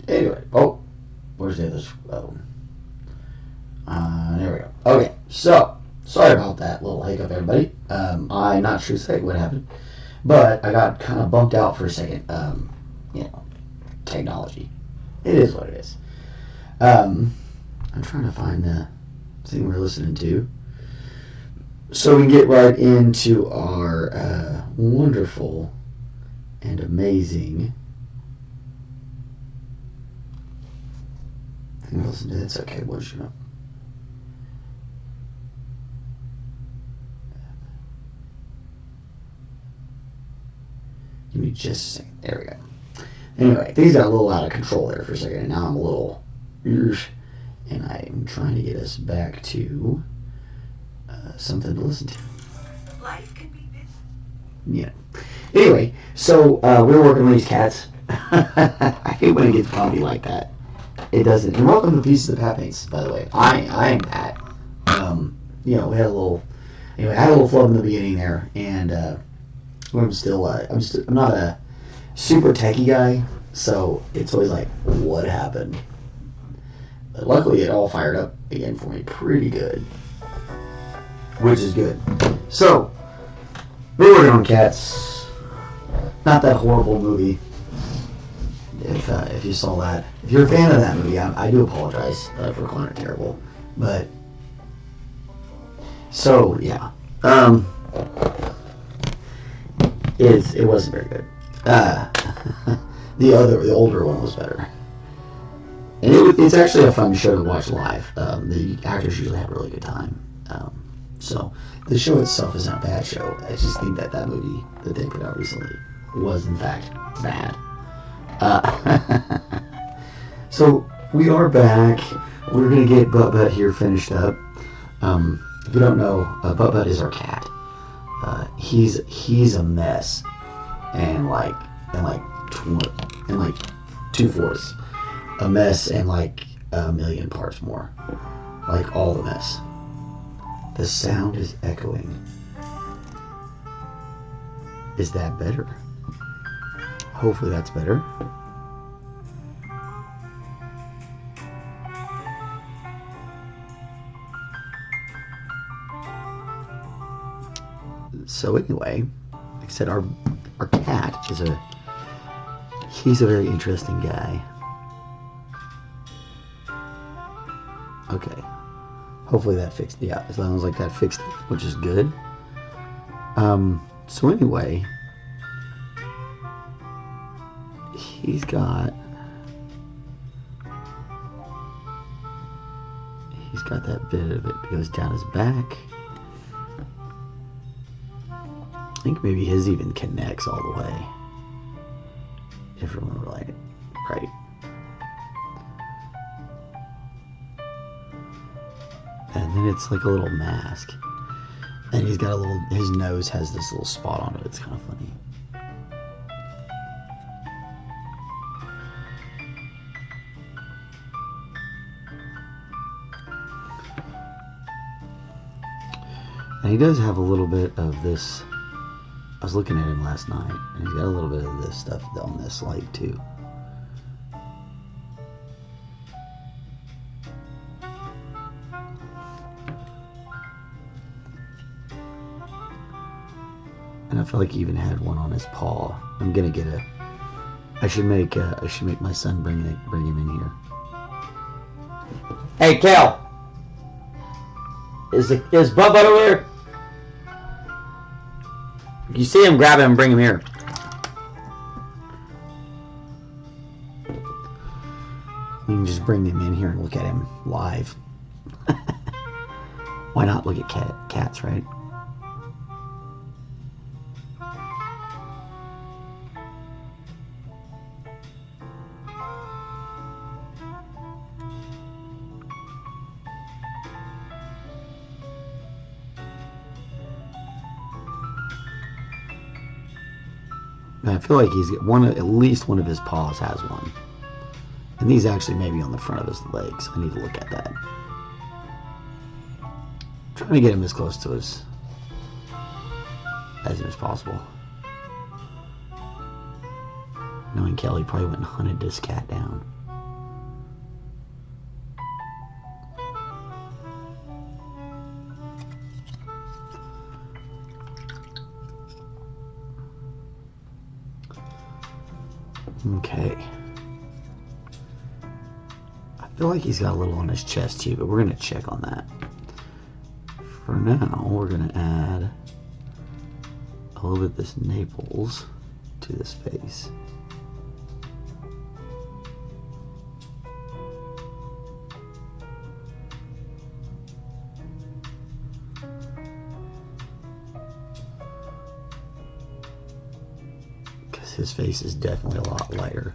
Anyway, where's the other? There we go. Okay, so sorry about that little hiccup, everybody. I'm not sure exactly what happened, but I got kind of bumped out for a second. Technology. It is what it is. I'm trying to find the thing we're listening to, so we can get right into our wonderful and amazing. Listen to this. Okay, what's your? Give me just a second. There we go. Anyway, things got a little out of control there for a second, and now I'm a little, and I'm trying to get us back to something to listen to. Life can be busy. Yeah. Anyway, so we're working on these cats. I hate when it gets bumpy like that. It doesn't. And welcome to Pieces of Pat Paints, by the way. I'm Pat. We had a little. Anyway, I had a little flub in the beginning there, and I'm not a super techie guy, so it's always like, what happened? But luckily, it all fired up again for me pretty good, which is good. So we're working on Cats. Not that horrible movie. If you saw that, if you're a fan of that movie, I do apologize for calling it terrible. But so yeah, it wasn't very good. The older one was better, and it's actually a fun show to watch live. The actors usually have a really good time. So the show itself isn't a bad show. I just think that movie that they put out recently was in fact bad. So we are back. We're gonna get Butt here finished up. If you don't know, Butt is our cat. He's a mess, and like 2/4 a mess, and like a million parts more, like all the mess. The sound is echoing. Is that better? Hopefully that's better. So anyway, like I said, our cat he's a very interesting guy. Okay. Hopefully that fixed it. Yeah, as long as like that fixed it, which is good. So anyway, he's got that bit of it goes down his back. I think maybe his even connects all the way. If I remember right. And then it's like a little mask. And he's got his nose has this little spot on it. It's kind of funny. And he does have a little bit of this. I was looking at him last night, and he's got a little bit of this stuff on this light too. And I feel like he even had one on his paw. I'm gonna get a. I should make my son bring him in here. Hey, Cal. Is Bubba over here? If you see him, grab him and bring him here. We can just bring him in here and look at him live. Why not look at cats, right? I feel like he's got at least one of his paws has one. And these actually may be on the front of his legs. I need to look at that. I'm trying to get him as close to as him as possible. Knowing Kelly probably went and hunted this cat down. Okay. I feel like he's got a little on his chest too, but we're going to check on that. For now, we're going to add a little bit of this Naples to this face. His face is definitely a lot lighter,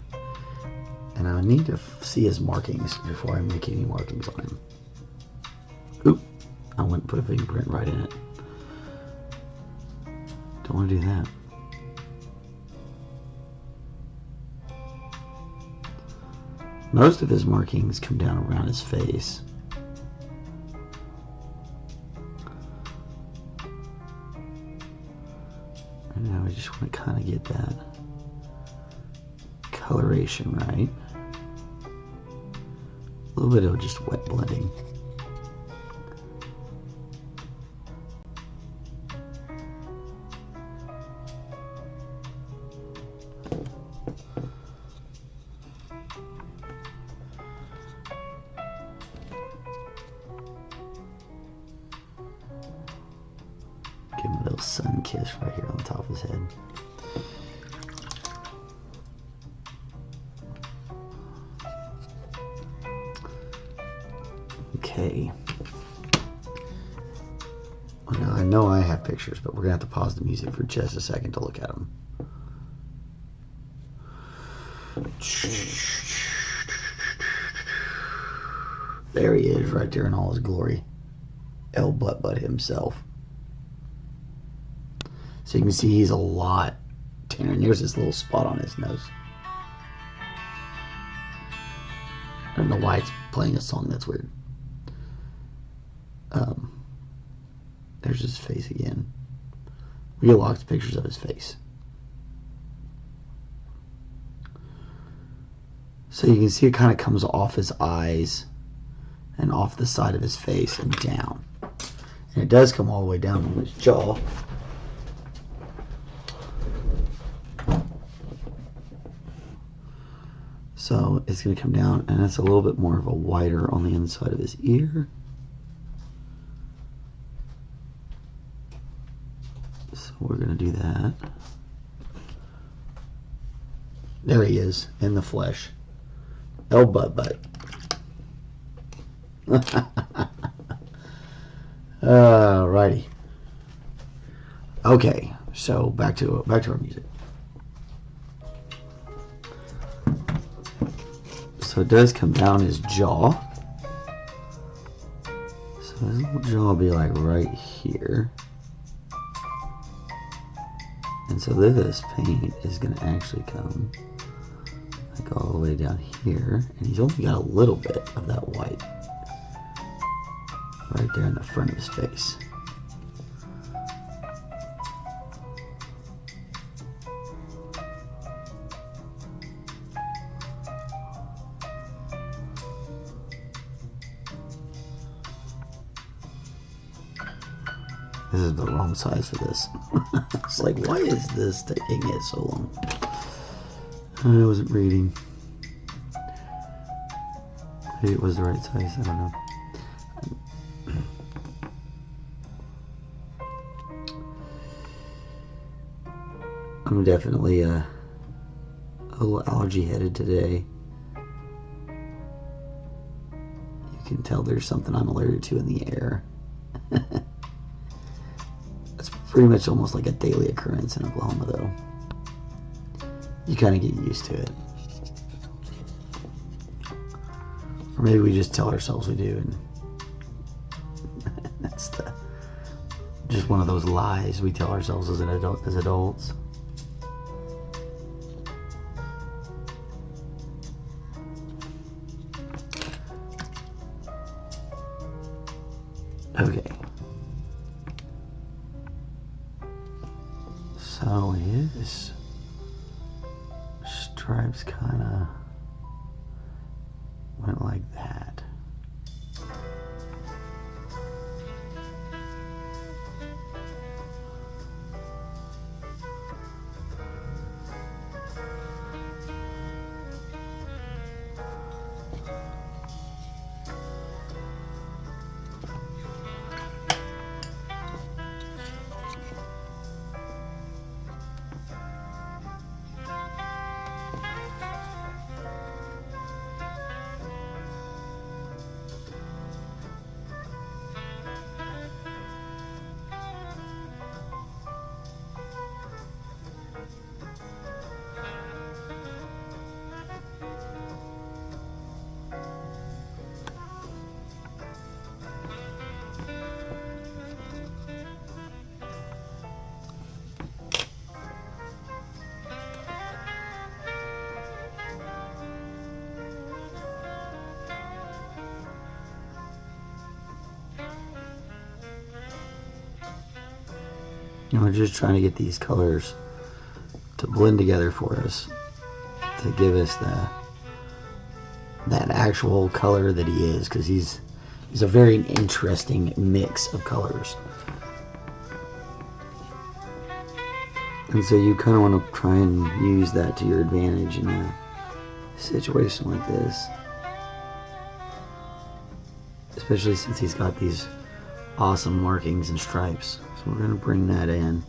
and I need to see his markings before I make any markings on him. Oop, I went and put a fingerprint right in it. Don't want to do that. Most of his markings come down around his face. And now I just want to kind of get that coloration right. A little bit of just wet blending. Give him a little sun kiss right here on the top of his head. Okay. Well, now I know I have pictures, but we're going to have to pause the music for just a second to look at them. There he is, right there in all his glory. El Butt himself. So you can see he's a lot tanner. And there's this little spot on his nose. I don't know why it's playing a song that's weird. There's his face again. We get lots of pictures of his face. So you can see it kind of comes off his eyes and off the side of his face and down. And it does come all the way down on his jaw. So it's going to come down, and it's a little bit more of a whiter on the inside of his ear. So we're going to do that. There he is, in the flesh. El Butt. Alrighty. Okay, so back to our music. So it does come down his jaw. So his little jaw will be like right here. And so this paint is going to actually come like all the way down here. And he's only got a little bit of that white right there in the front of his face. This is the wrong size for this. It's like, why is this taking it so long? I wasn't reading. Maybe it was the right size, I don't know. I'm definitely a little allergy headed today. You can tell there's something I'm allergic to in the air. It's pretty much almost like a daily occurrence in Oklahoma, though. You kind of get used to it. Or maybe we just tell ourselves we do, and that's just one of those lies we tell ourselves as adults. Okay. So his stripes kind of went like that. And we're just trying to get these colors to blend together for us, to give us that actual color that he is, because he's a very interesting mix of colors. And so you kind of want to try and use that to your advantage in a situation like this, especially since he's got these awesome markings and stripes. So we're going to bring that in.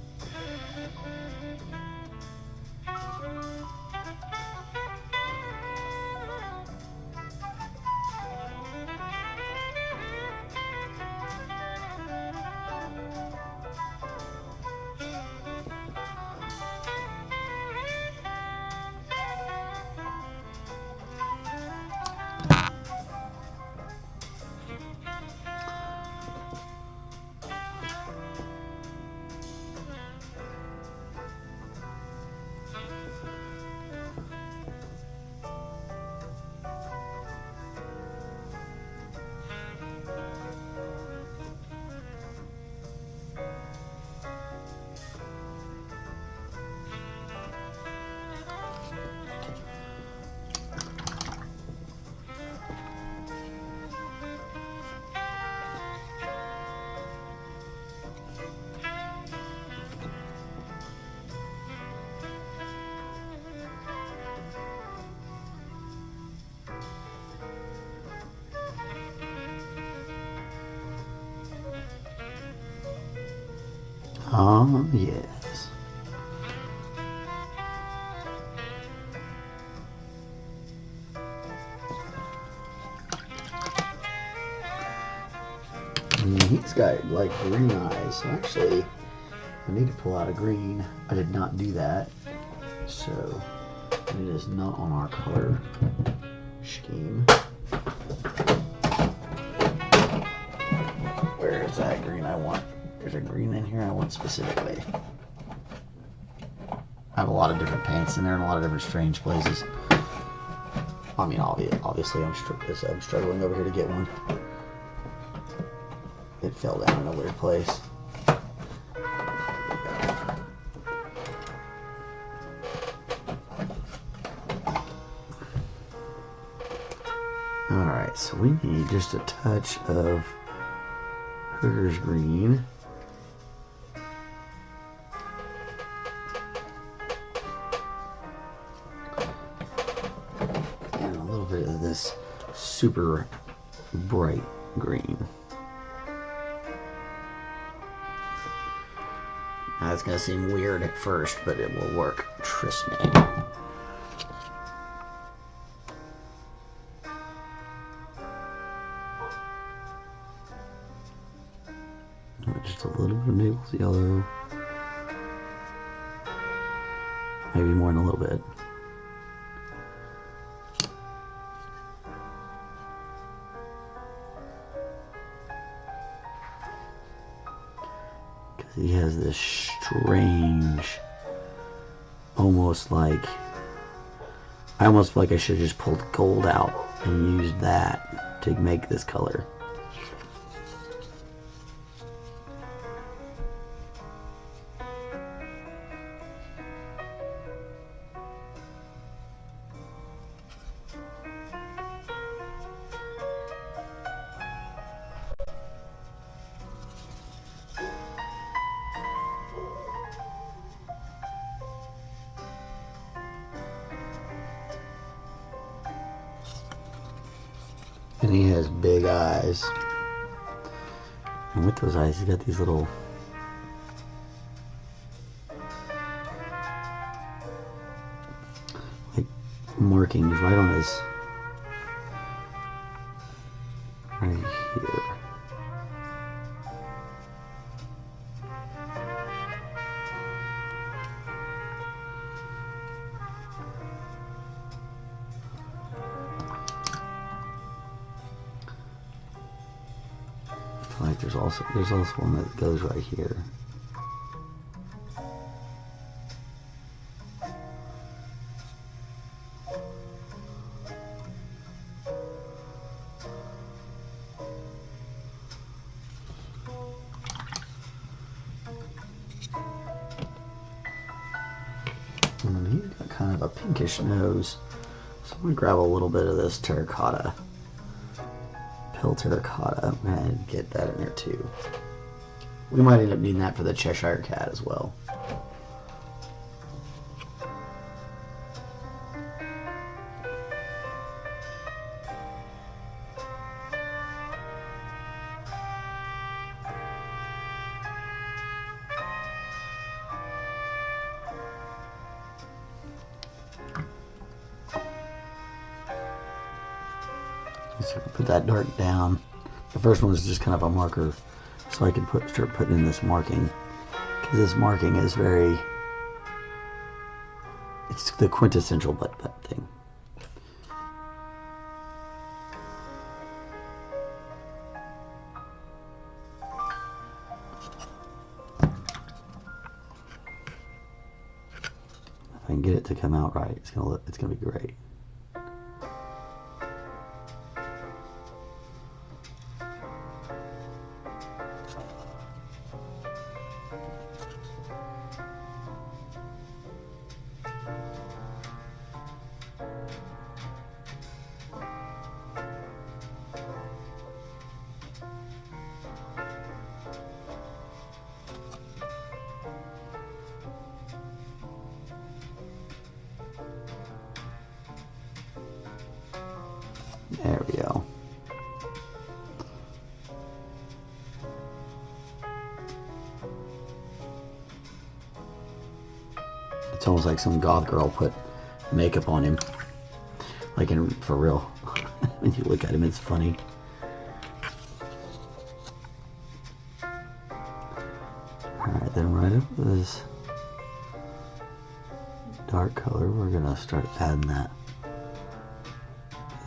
Oh, yes. And he's got like green eyes, so actually I need to pull out a green. I did not do that, so it is not on our color scheme. Where is that green I want? There's a green in here I want specifically. I have a lot of different paints in there in a lot of different strange places. I mean, obviously I'm struggling over here to get one. It fell down in a weird place. Alright, so we need just a touch of Hooker's green. this super bright green. Now it's going to seem weird at first, but it will work. Trust me. Just a little bit of Naples yellow. Maybe more than a little bit. Because he has this strange, almost like, I almost feel like I should have just pulled gold out and used that to make this color. And he has big eyes. And with those eyes, he's got these little like markings right on his right here. Like there's also one that goes right here. And he's got kind of a pinkish nose. So I'm gonna grab a little bit of this terracotta. Pill terracotta. I'm going to get that in there too. We might end up needing that for the Cheshire cat as well. So put that dark down. The first one was just kind of a marker, so I could start putting in this marking, because this marking is it's the quintessential butt thing. If I can get it to come out right, it's gonna be great. There we go. It's almost like some goth girl put makeup on him. Like for real. When you look at him, it's funny. Alright, then right up this dark color, we're gonna start adding that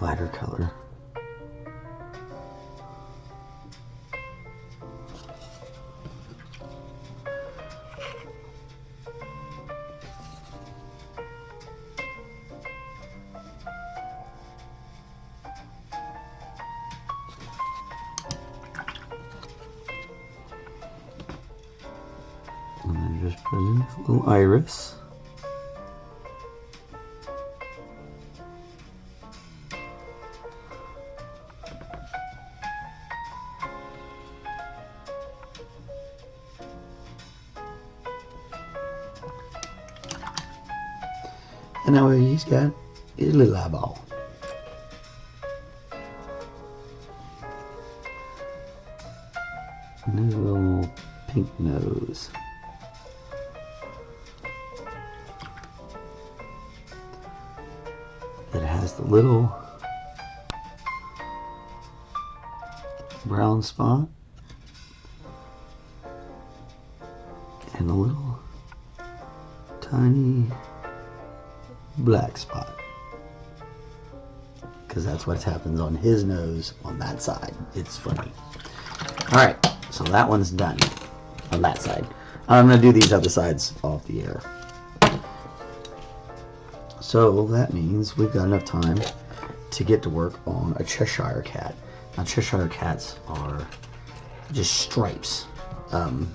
lighter color. And then just put in a little iris. And now he's got his little eyeball. And his little pink nose. It has the little brown spot and a little tiny black spot, because that's what happens on his nose on that side. It's funny. Alright, so that one's done on that side. I'm going to do these other sides off the air. So that means we've got enough time to get to work on a Cheshire cat. Now Cheshire cats are just stripes,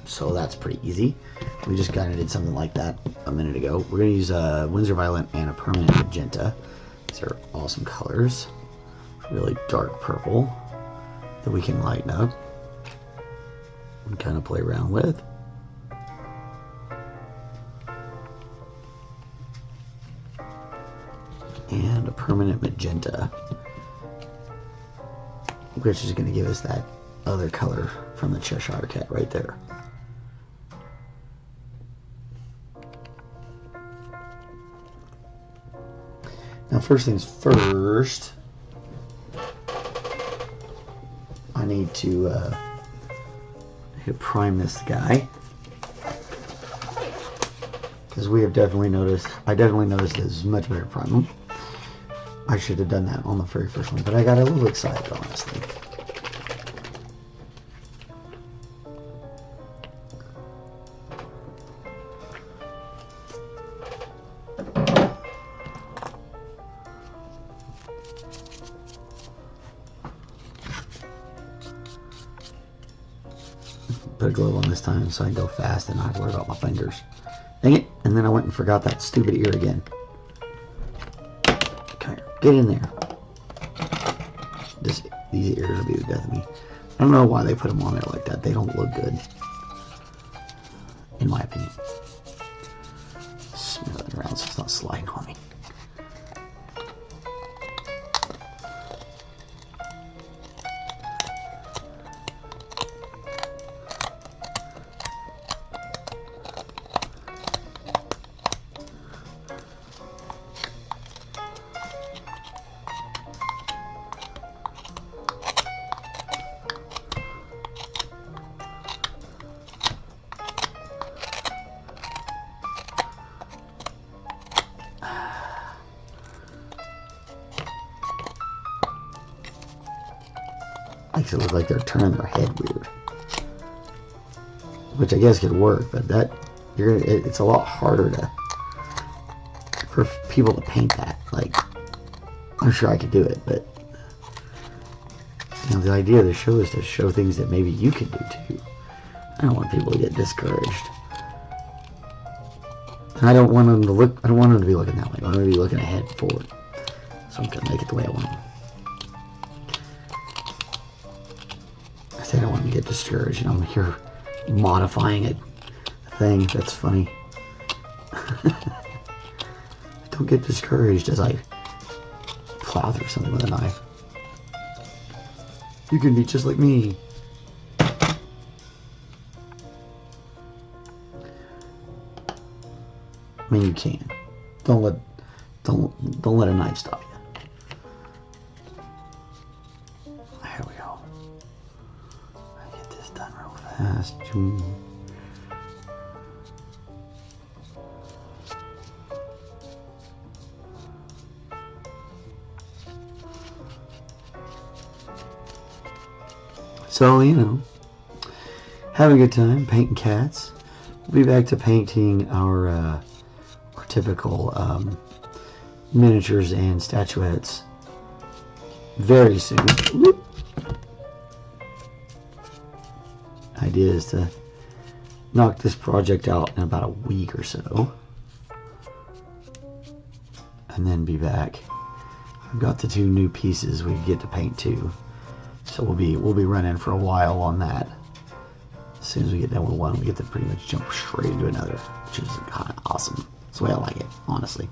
so that's pretty easy. We just kind of did something like that a minute ago. We're going to use a Winsor Violet and a permanent Magenta. These are awesome colors. Really dark purple that we can lighten up and kind of play around with. And a permanent Magenta, which is going to give us that other color from the Cheshire cat right there. Now, first things first, I need to prime this guy, because we have definitely noticed. I definitely noticed this is much better to prime him. I should have done that on the very first one, but I got a little excited, honestly. Put a glove on this time so I can go fast and not have to worry about my fingers. Dang it! And then I went and forgot that stupid ear again. Get in there. These ears will be the death of me. I don't know why they put them on there like that. They don't look good, in my opinion. Smell it around so it's not sliding on me. Makes it look like they're turning their head weird, which I guess could work, but that it's a lot harder for people to paint that. Like, I'm sure I could do it, but the idea of the show is to show things that maybe you can do too. I don't want people to get discouraged, and I don't want them to look. I don't want them to be looking that way. I want them to be looking ahead forward. So I'm gonna make it the way I want them. I don't want to get discouraged. I'm here modifying a thing. That's funny. Don't get discouraged as I plow through something with a knife. You can be just like me. I mean, you can. Don't let a knife stop you. Here we go. Get this done real fast. So, having a good time painting cats. We'll be back to painting our typical miniatures and statuettes very soon. Whoop. Idea is to knock this project out in about a week or so, and then be back. I've got the 2 new pieces we get to paint too, so we'll be running for a while on that. As soon as we get done with one, we get to pretty much jump straight into another, which is kind of awesome. That's the way I like it, honestly.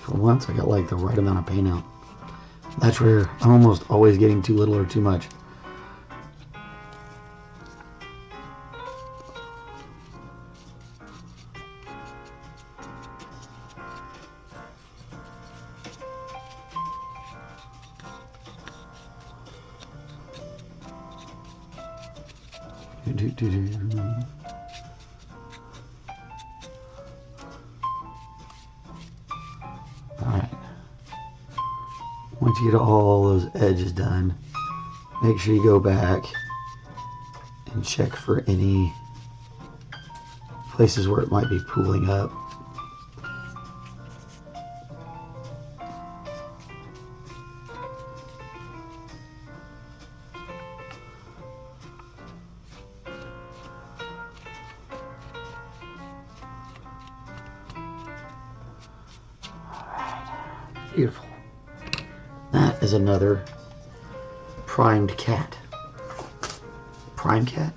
For once, I got like the right amount of paint out. That's where I'm almost always getting too little or too much. Alright. Once you get all those edges done, make sure you go back and check for any places where it might be pooling up. Beautiful. That is another primed cat. Prime cat?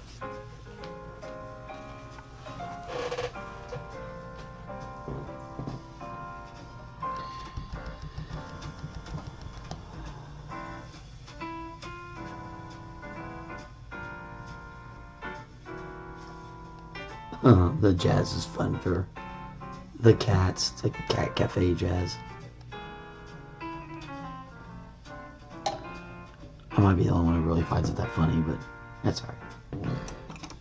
The jazz is fun for the cats. It's like cat cafe jazz. I might be the only one who really finds it that funny, but that's alright.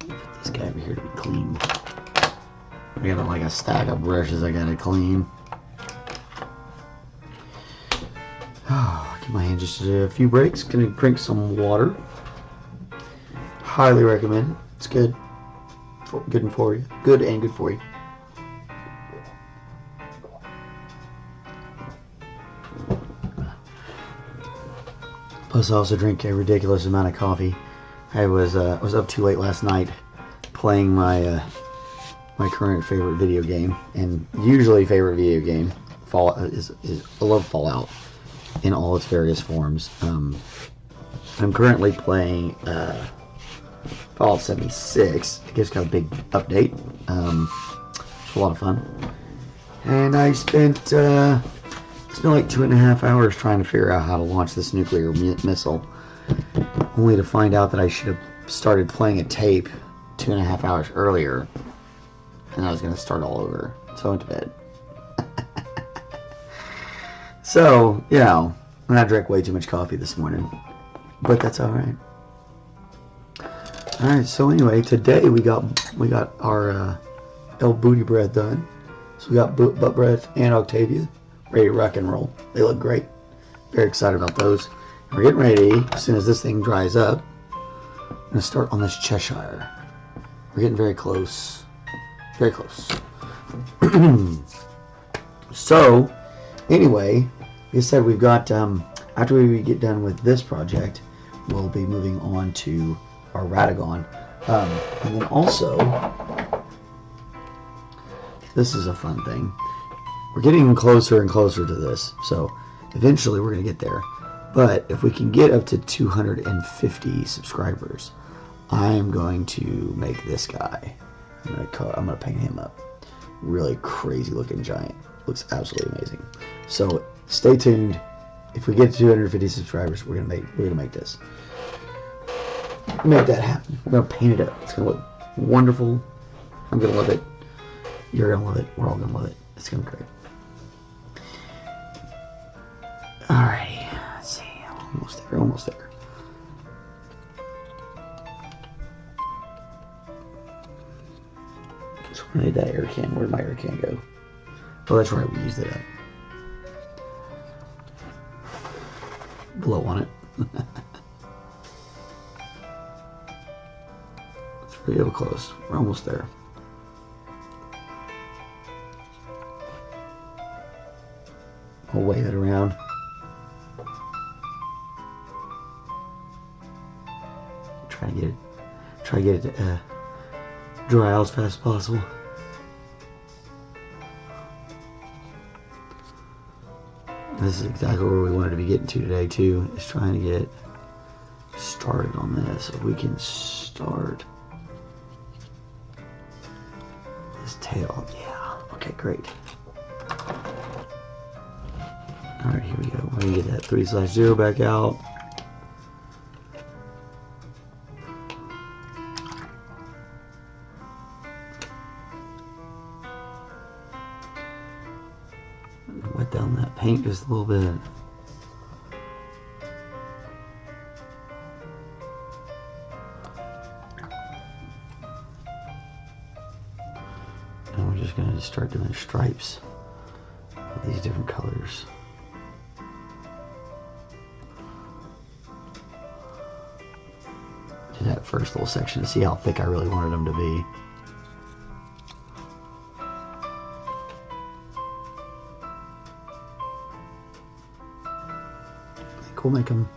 Put this guy over here to be cleaned. I got like a stack of brushes I gotta clean. Oh, give my hand just a few breaks. Gonna drink some water. Highly recommend it. It's good. Good and for you. Good and good for you. Plus, I also drink a ridiculous amount of coffee. I was up too late last night playing my my current favorite video game, and usually favorite video game. I love Fallout in all its various forms. I'm currently playing Fallout 76. I guess got a big update. It's a lot of fun, and I spent like 2.5 hours trying to figure out how to launch this nuclear missile, only to find out that I should have started playing a tape 2.5 hours earlier, and I was going to start all over. So I went to bed. So, you know, I drank way too much coffee this morning, but that's alright. Alright, so anyway, today we got our El Booty Breath done. So we got Butt Breath and Octavia ready to rock and roll. They look great. Very excited about those. And we're getting ready, as soon as this thing dries up, I'm going to start on this Cheshire. We're getting very close. Very close. So, anyway, like I said, we've got, after we get done with this project, we'll be moving on to our Radagon. And then also, this is a fun thing. We're getting closer and closer to this, so eventually we're going to get there. But if we can get up to 250 subscribers, I am going to make this guy. I'm going to paint him up. Really crazy looking giant. Looks absolutely amazing. So stay tuned. If we get to 250 subscribers, we're gonna make this. Make that happen. We're gonna paint it up. It's gonna look wonderful. I'm gonna love it. You're gonna love it. We're all gonna love it. It's gonna be great. Alrighty. Let's see. Almost there. Almost there. So I need that air can. Where'd my air can go? Oh, that's right. We used it up. Blow on it. It's real close. We're almost there. We'll wave it around. Try to get it to dry out as fast as possible. This is exactly where we wanted to be getting to today too, is trying to get started on this. If we can start this tail. Yeah, okay, great. Alright, here we go. We're going to get that 3/0 back out. Wet down that paint just a little bit. And we're just going to start doing stripes with these different colors. Do that first little section to see how thick I really wanted them to be. We'll make them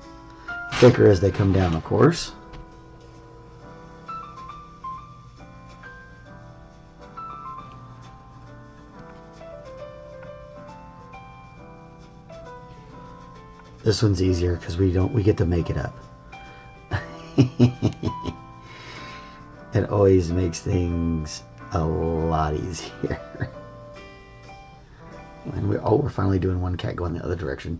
thicker as they come down, of course. This one's easier because we get to make it up. It always makes things a lot easier. And we're finally doing one cat going the other direction.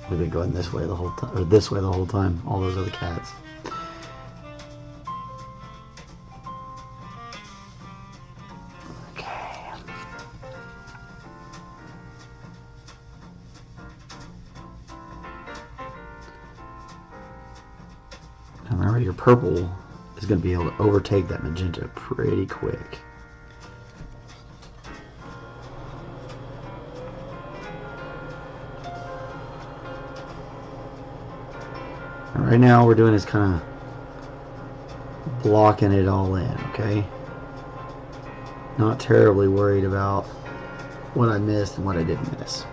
We've been going this way the whole time, or this way the whole time. All those other cats. Okay. Now remember, your purple is going to be able to overtake that magenta pretty quick. Right now, we're doing is kind of blocking it all in, okay? Not terribly worried about what I missed and what I didn't miss.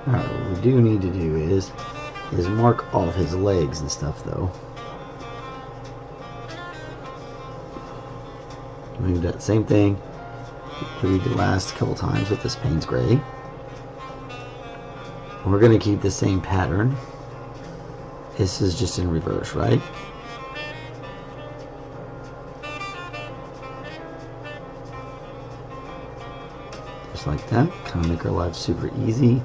Alright, what we do need to do is mark off his legs and stuff, though. We do that same thing that we did last couple times with this Payne's Gray. We're going to keep the same pattern. This is just in reverse, right? Just like that. Kind of make our life super easy.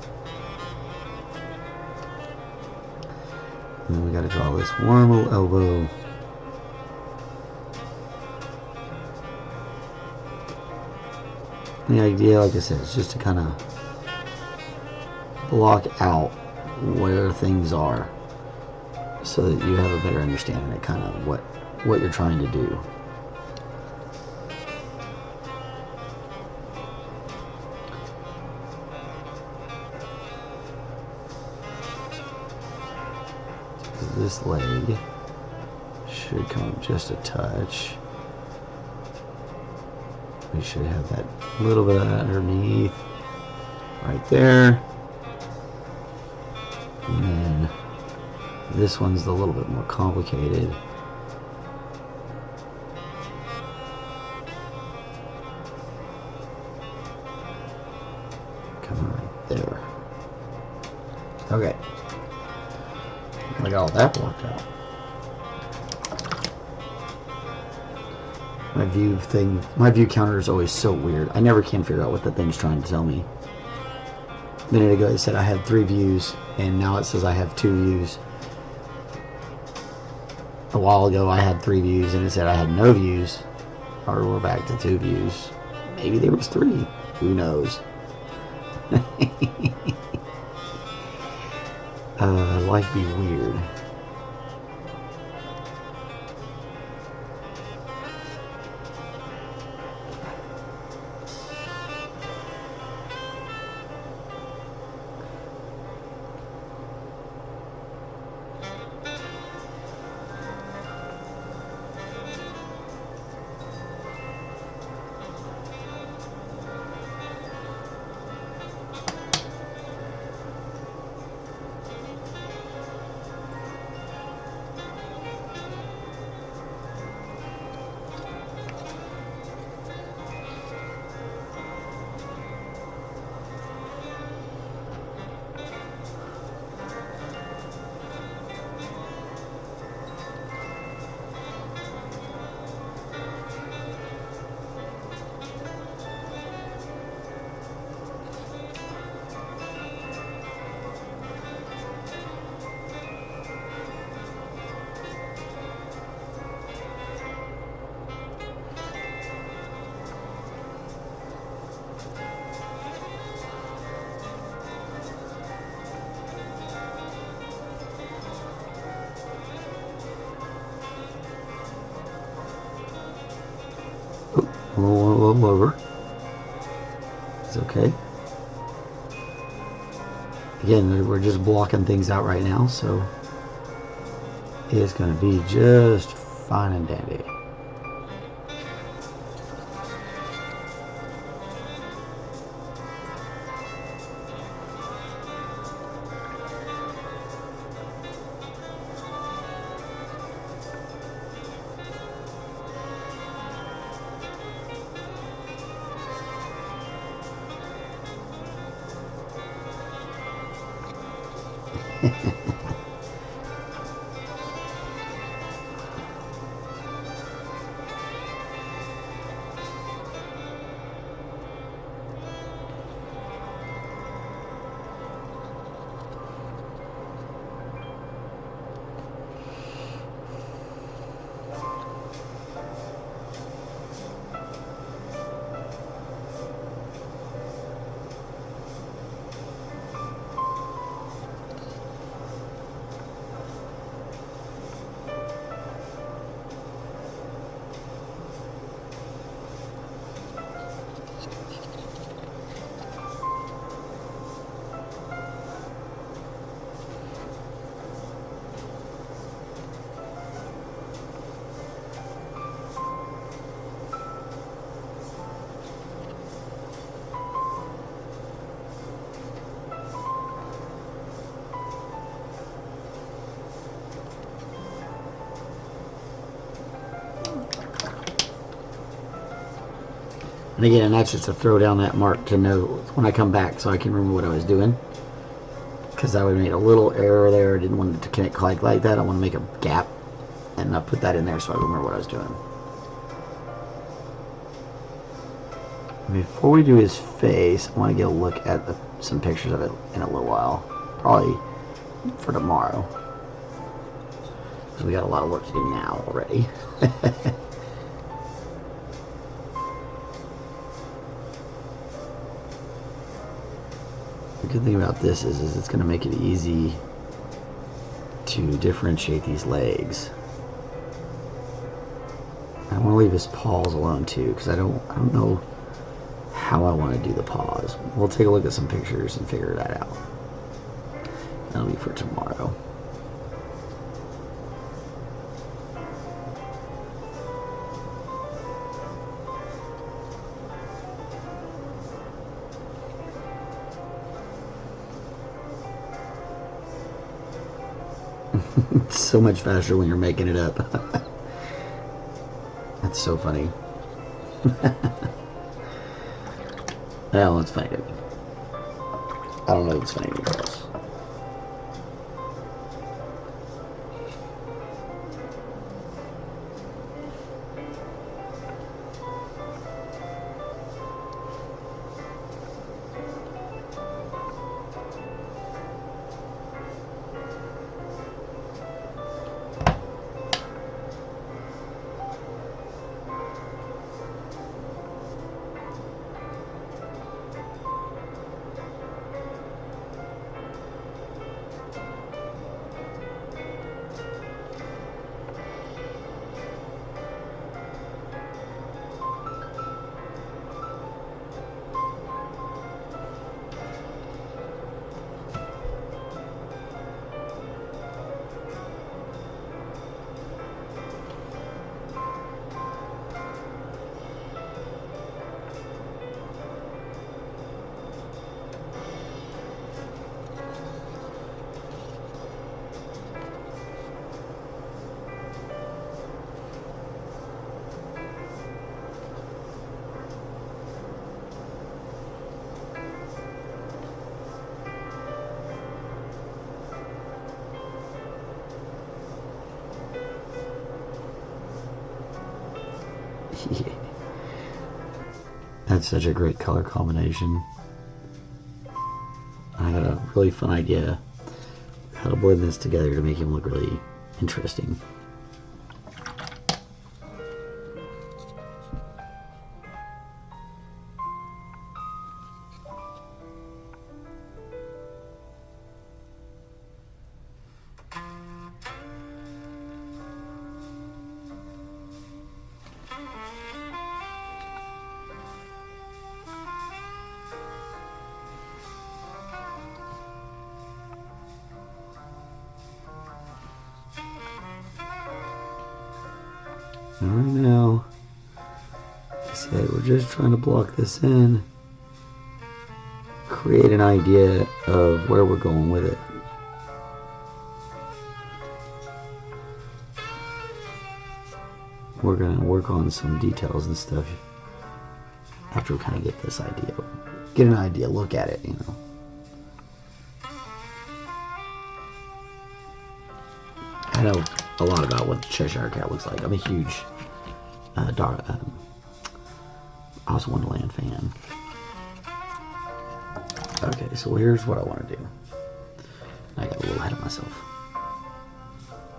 And then we got to draw this warm little elbow. The idea, like I said, is just to kind of block out where things are so that you have a better understanding of kind of what you're trying to do. This leg should come up just a touch. We should have that little bit of that underneath right there. And then this one's a little bit more complicated. Coming right there. Okay. I got all that blocked out. My view counter is always so weird. I never can figure out what the thing's trying to tell me. A minute ago it said I had 3 views, and now it says I have 2 views. A while ago I had 3 views, and it said I had no views. Or we're back to 2 views. Maybe there was 3. Who knows? Life be weird. A little over. It's okay. Again, we're just blocking things out right now, so it's going to be just fine and dandy. And again, that's just to throw down that mark to know when I come back so I can remember what I was doing. Because I would have made a little error there. I didn't want it to connect quite like that. I want to make a gap. And I put that in there so I remember what I was doing. Before we do his face, I want to get a look at some pictures of it in a little while. Probably for tomorrow. Because we got a lot of work to do now already. The good thing about this is it's going to make it easy to differentiate these legs. I want to leave his paws alone too, because I don't know how I want to do the paws. We'll take a look at some pictures and figure that out. That'll be for tomorrow. It's so much faster when you're making it up. That's so funny. Well, it's funny to me. I don't know if it's funny to anybody else. That's such a great color combination. I had a really fun idea how to blend this together to make him look really interesting. And right now, I said we're just trying to block this in, create an idea of where we're going with it. We're gonna work on some details and stuff after we kind of get this idea, get an idea, look at it, you know. I know a lot about what the Cheshire Cat looks like. I'm a huge Alice in Wonderland fan. Okay, so here's what I want to do. I got a little ahead of myself.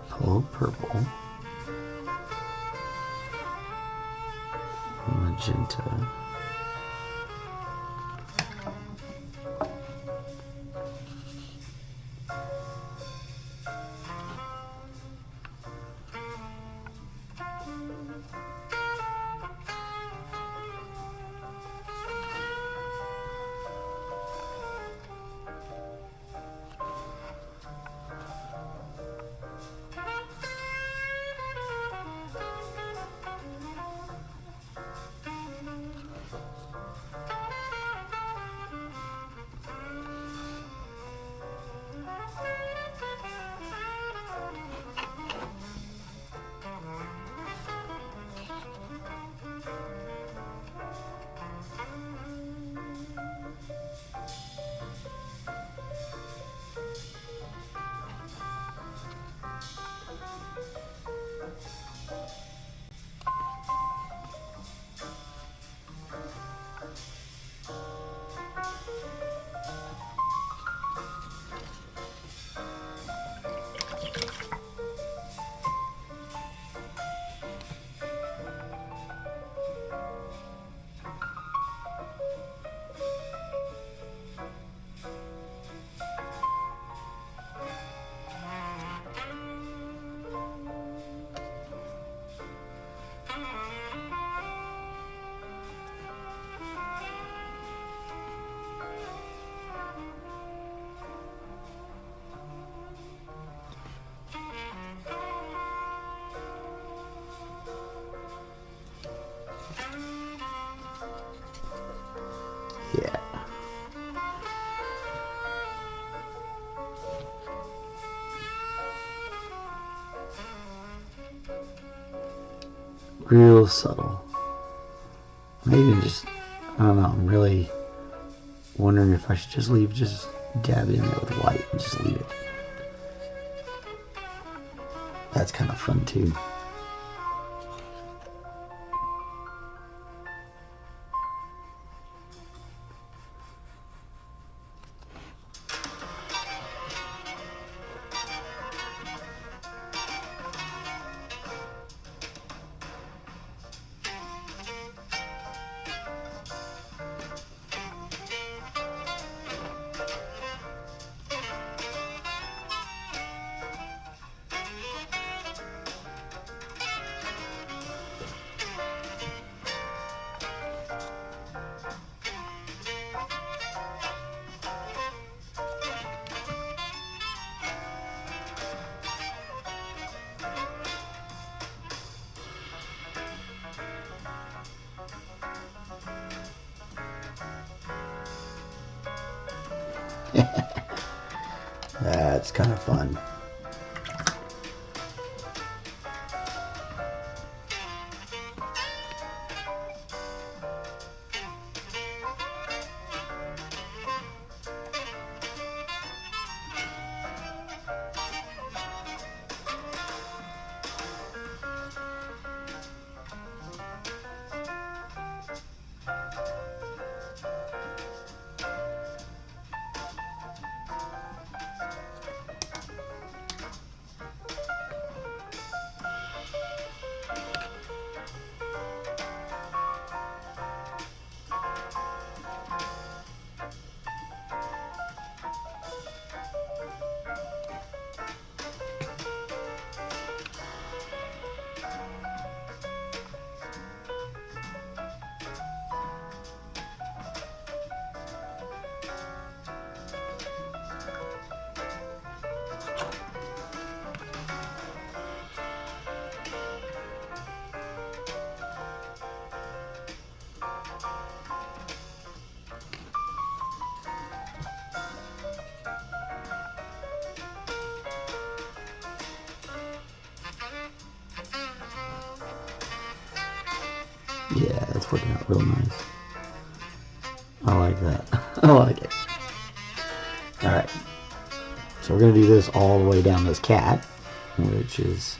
Pull purple. Magenta. Yeah. Real subtle. Maybe just, I don't know, I'm really wondering if I should just dab it in there with white and just leave it. That's kind of fun too. That's kind of fun. Yeah, that's working out real nice. I like that. I like it. Alright. So we're going to do this all the way down this cat, which is,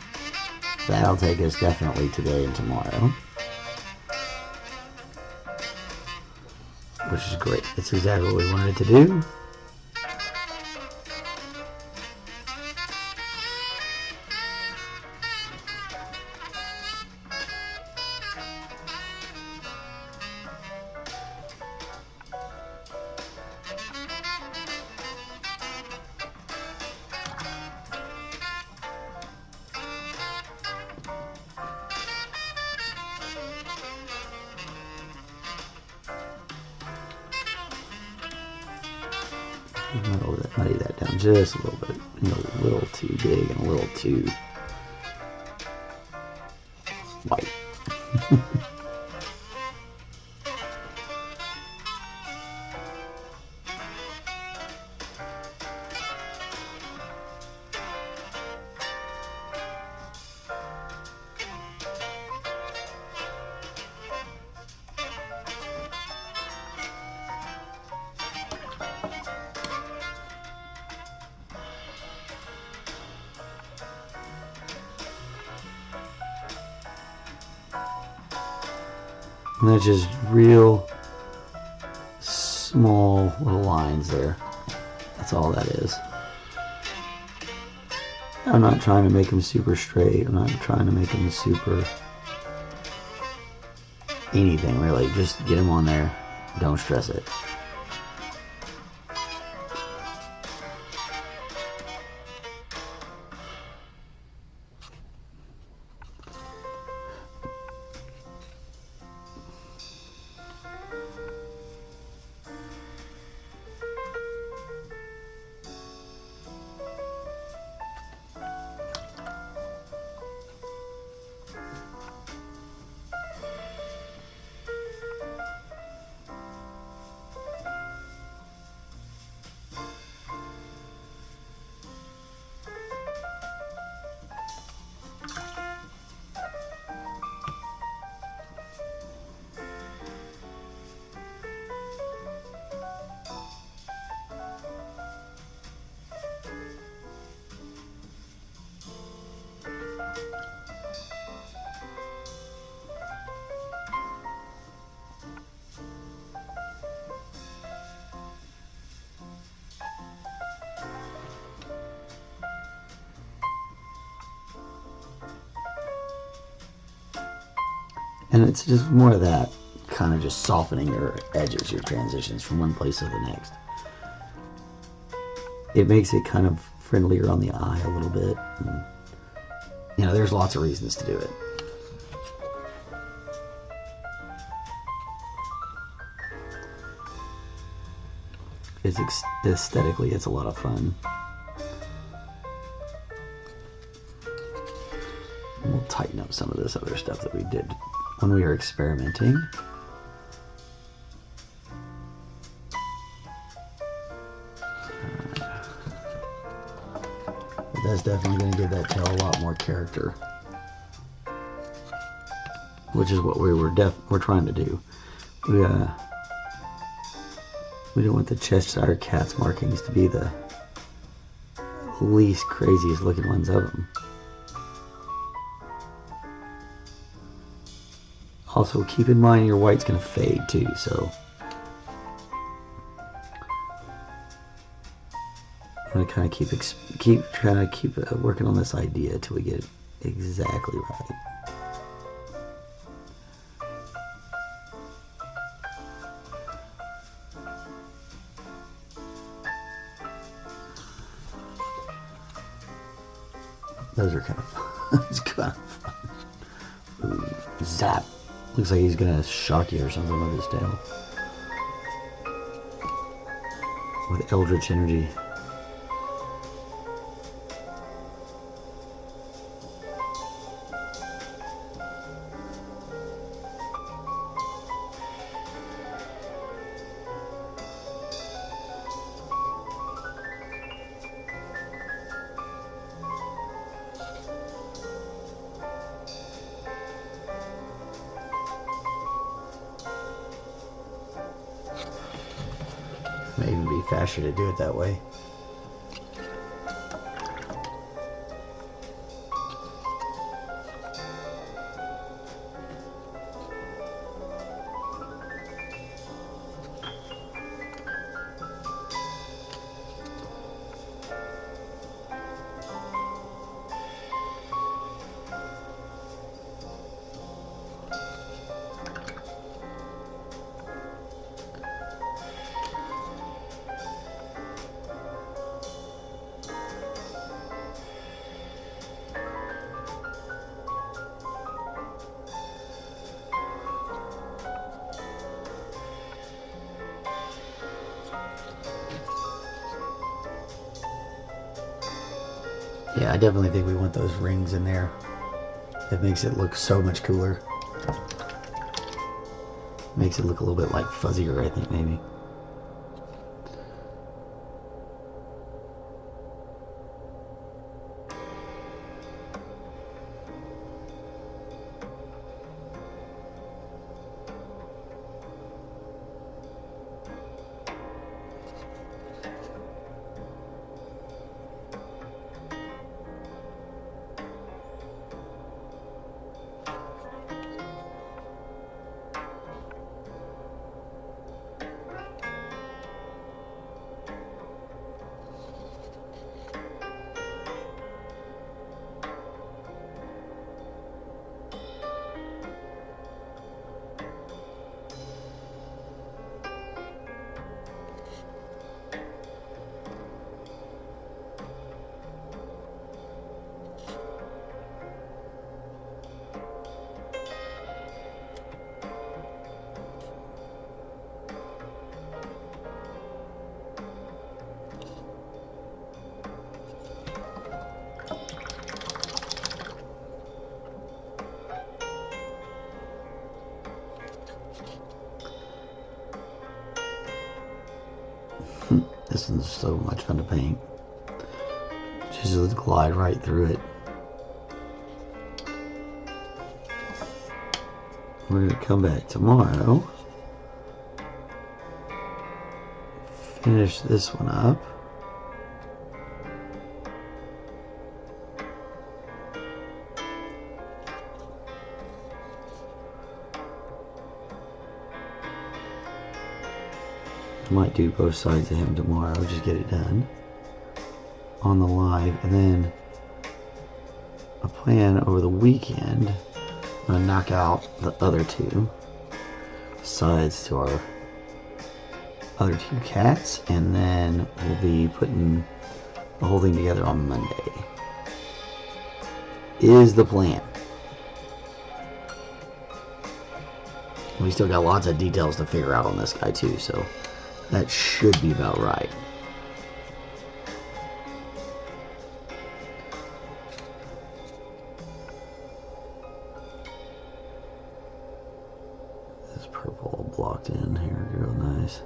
that'll take us definitely today and tomorrow. Which is great. That's exactly what we wanted to do. Muddy that down just a little bit. A little too big and a little too white. And that's just real small little lines there. That's all that is. I'm not trying to make them super straight. I'm not trying to make them super anything really. Just get them on there. Don't stress it. And it's just more of that, kind of just softening your edges, your transitions from one place to the next. It makes it kind of friendlier on the eye a little bit. And, there's lots of reasons to do it. Aesthetically, it's a lot of fun. And we'll tighten up some of this other stuff that we did when we were experimenting. But that's definitely going to give that tail a lot more character, which is what we're trying to do. We don't want the Cheshire cat's markings to be the least craziest looking ones of them. Also, keep in mind your white's going to fade too, so I'm going to kind of keep working on this idea till we get it exactly right. Those are kind of fun. It's kind of fun. Ooh, zap. Looks like he's gonna shock you or something with his tail. With eldritch energy. be faster to do it that way. Yeah, I definitely think we want those rings in there. It makes it look so much cooler. Makes it look a little bit like fuzzier, I think, maybe. This one's so much fun to paint. Just glide right through it. We're going to come back tomorrow, finish this one up. Might do both sides of him tomorrow, just get it done on the live, and then a plan over the weekend. I'm going to knock out the other two sides to our other two cats, and then we'll be putting the whole thing together on Monday. Is the plan. We still got lots of details to figure out on this guy too, so that should be about right. This purple blocked in here real nice.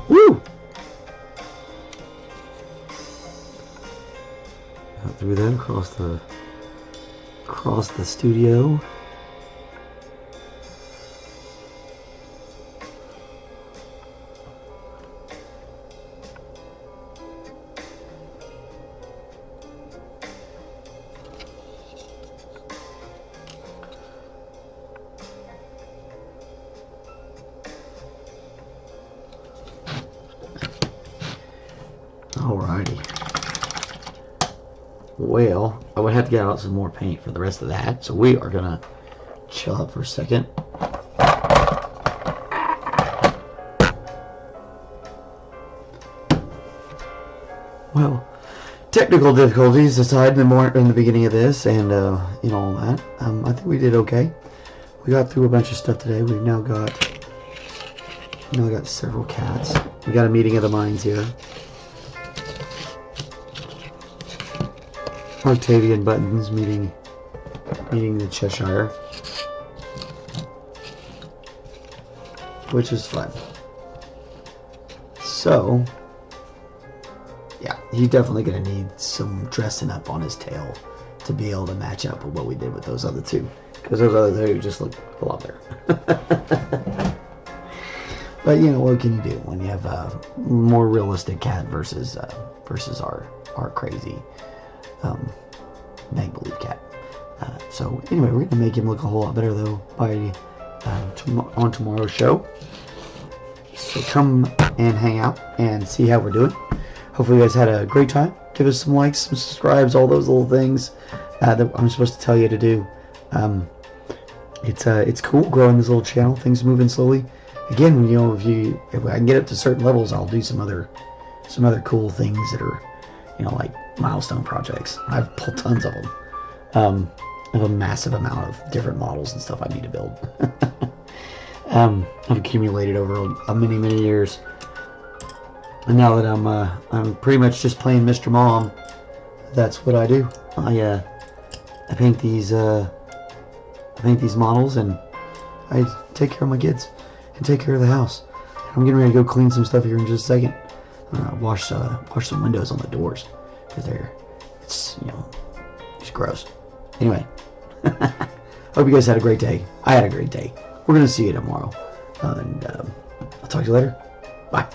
Woo! Through that across the studio. Alrighty. Well, I would have to get out some more paint for the rest of that, so we are gonna chill out for a second. Well, technical difficulties aside in the beginning of this, and you know, all that, I think we did okay. We got through a bunch of stuff today. We've now got several cats. We got a meeting of the minds here. Octavian buttons meeting the Cheshire, which is fun. So, yeah, he's definitely going to need some dressing up on his tail to be able to match up with what we did with those other two, because those other two just look a lot better. But you know, what can you do when you have a more realistic cat versus our crazy make-believe cat. So anyway, we're going to make him look a whole lot better though by on tomorrow's show. So come and hang out and see how we're doing. Hopefully you guys had a great time. Give us some likes, some subscribes, all those little things that I'm supposed to tell you to do. It's cool growing this little channel. Things moving slowly. Again, you know, if I can get up to certain levels, I'll do some other cool things that are, you know, like milestone projects. I've pulled tons of them. I have a massive amount of different models and stuff I need to build. I've accumulated over many years. And now that I'm pretty much just playing Mr. Mom, that's what I do. I paint these models and I take care of my kids and take care of the house. I'm getting ready to go clean some stuff here in just a second. Wash some windows on the doors because it's just gross. Anyway, hope you guys had a great day. I had a great day. We're gonna see you tomorrow, and I'll talk to you later. Bye.